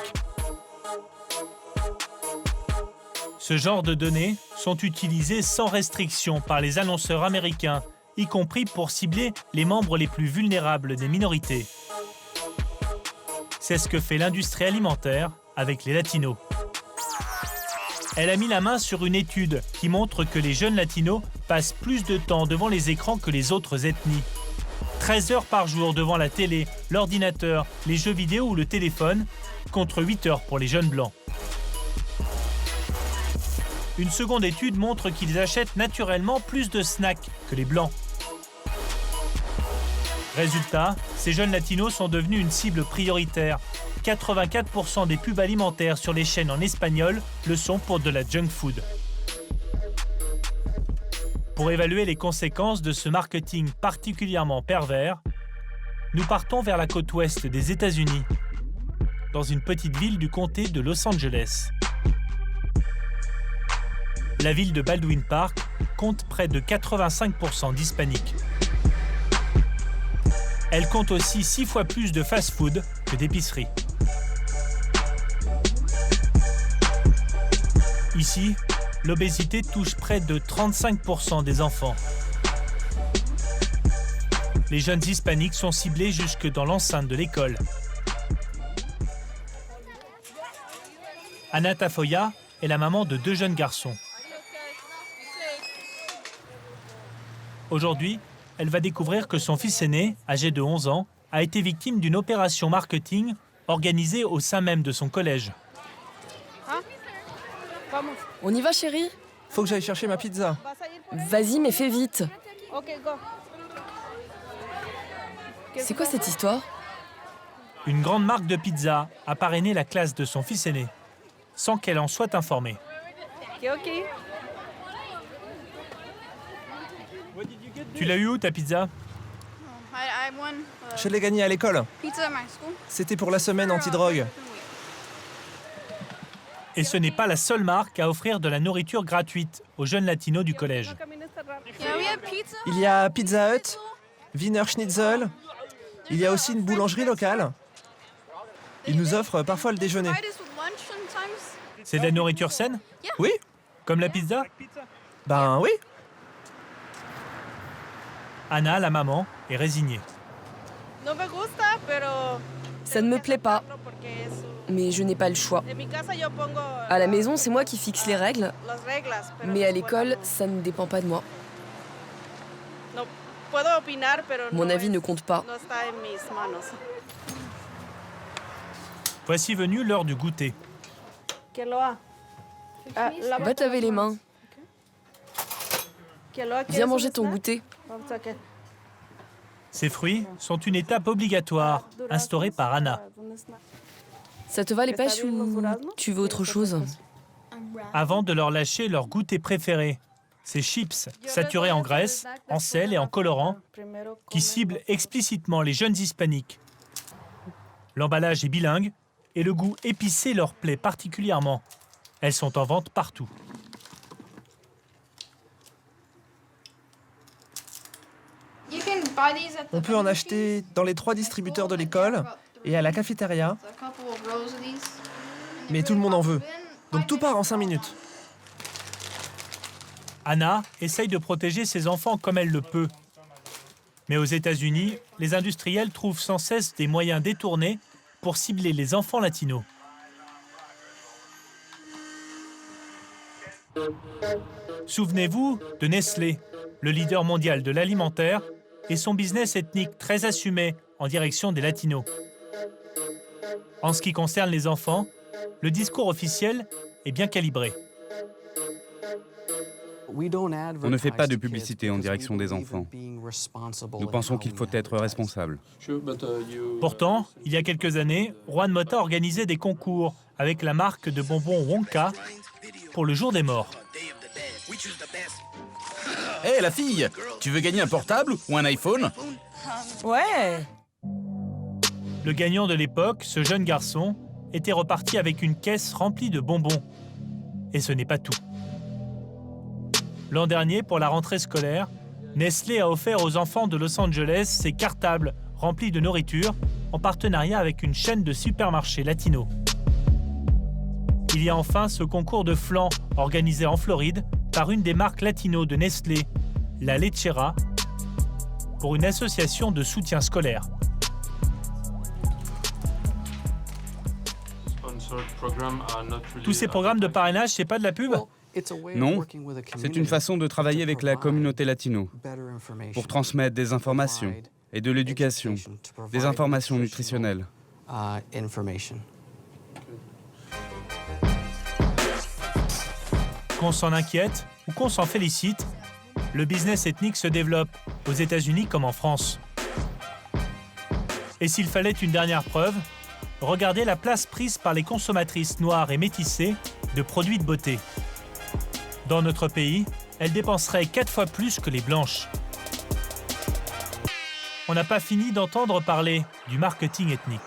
[SPEAKER 1] Ce genre de données sont utilisées sans restriction par les annonceurs américains, y compris pour cibler les membres les plus vulnérables des minorités. C'est ce que fait l'industrie alimentaire avec les latinos. Elle a mis la main sur une étude qui montre que les jeunes latinos passent plus de temps devant les écrans que les autres ethnies. 13 heures par jour devant la télé, l'ordinateur, les jeux vidéo ou le téléphone, contre 8 heures pour les jeunes blancs. Une seconde étude montre qu'ils achètent naturellement plus de snacks que les blancs. Résultat, ces jeunes latinos sont devenus une cible prioritaire. 84% des pubs alimentaires sur les chaînes en espagnol le sont pour de la junk food. Pour évaluer les conséquences de ce marketing particulièrement pervers, nous partons vers la côte ouest des États-Unis, dans une petite ville du comté de Los Angeles. La ville de Baldwin Park compte près de 85% d'hispaniques. Elle compte aussi 6 fois plus de fast-food que d'épiceries. Ici, l'obésité touche près de 35% des enfants. Les jeunes hispaniques sont ciblés jusque dans l'enceinte de l'école. Anna Tafoya est la maman de 2 jeunes garçons. Aujourd'hui, elle va découvrir que son fils aîné, âgé de 11 ans, a été victime d'une opération marketing organisée au sein même de son collège.
[SPEAKER 16] On y va, chérie?
[SPEAKER 9] Faut que j'aille chercher ma pizza.
[SPEAKER 16] Vas-y, mais fais vite. C'est quoi cette histoire?
[SPEAKER 1] Une grande marque de pizza a parrainé la classe de son fils aîné, sans qu'elle en soit informée. Tu l'as eu où, ta pizza?
[SPEAKER 9] Je l'ai gagnée à l'école. C'était pour la semaine anti-drogue.
[SPEAKER 1] Et ce n'est pas la seule marque à offrir de la nourriture gratuite aux jeunes latinos du collège.
[SPEAKER 9] Il y a Pizza Hut, Wiener Schnitzel. Il y a aussi une boulangerie locale. Ils nous offrent parfois le déjeuner.
[SPEAKER 1] C'est de la nourriture saine?
[SPEAKER 9] Oui.
[SPEAKER 1] Comme la pizza?
[SPEAKER 9] Ben oui.
[SPEAKER 1] Anna, la maman, est résignée.
[SPEAKER 16] Ça ne me plaît pas, mais je n'ai pas le choix. À la maison, c'est moi qui fixe les règles, mais à l'école, ça ne dépend pas de moi. Mon avis ne compte pas.
[SPEAKER 1] Voici venue l'heure du goûter.
[SPEAKER 16] Va te laver les mains. Viens manger ton goûter.
[SPEAKER 1] Ces fruits sont une étape obligatoire, instaurée par Anna.
[SPEAKER 16] Ça te va les pêches ou tu veux autre chose?
[SPEAKER 1] Avant de leur lâcher leur goûter préféré, ces chips saturés en graisse, en sel et en colorant, qui ciblent explicitement les jeunes hispaniques. L'emballage est bilingue et le goût épicé leur plaît particulièrement. Elles sont en vente partout.
[SPEAKER 9] On peut en acheter dans les 3 distributeurs de l'école et à la cafétéria, mais tout le monde en veut. Donc tout part en 5 minutes.
[SPEAKER 1] Anna essaye de protéger ses enfants comme elle le peut. Mais aux États-Unis, les industriels trouvent sans cesse des moyens détournés pour cibler les enfants latinos. Souvenez-vous de Nestlé, le leader mondial de l'alimentaire, et son business ethnique très assumé en direction des latinos. En ce qui concerne les enfants, le discours officiel est bien calibré.
[SPEAKER 3] On ne fait pas de publicité en direction des enfants. Nous pensons qu'il faut être responsable.
[SPEAKER 1] Pourtant, il y a quelques années, Juan Mota organisait des concours avec la marque de bonbons Wonka pour le jour des morts.
[SPEAKER 7] Hé, la fille, tu veux gagner un portable ou un iPhone?
[SPEAKER 6] Ouais.
[SPEAKER 1] Le gagnant de l'époque, ce jeune garçon, était reparti avec une caisse remplie de bonbons. Et ce n'est pas tout. L'an dernier, pour la rentrée scolaire, Nestlé a offert aux enfants de Los Angeles ses cartables remplis de nourriture en partenariat avec une chaîne de supermarchés latinos. Il y a enfin ce concours de flan organisé en Floride par une des marques latinos de Nestlé, la Lechera, pour une association de soutien scolaire. Tous ces programmes de parrainage, c'est pas de la pub ?
[SPEAKER 3] Non, c'est une façon de travailler avec la communauté latino pour transmettre des informations et de l'éducation, des informations nutritionnelles.
[SPEAKER 1] Qu'on s'en inquiète ou qu'on s'en félicite, le business ethnique se développe aux États-Unis comme en France. Et s'il fallait une dernière preuve, regardez la place prise par les consommatrices noires et métissées de produits de beauté. Dans notre pays, elles dépenseraient 4 fois plus que les blanches. On n'a pas fini d'entendre parler du marketing ethnique.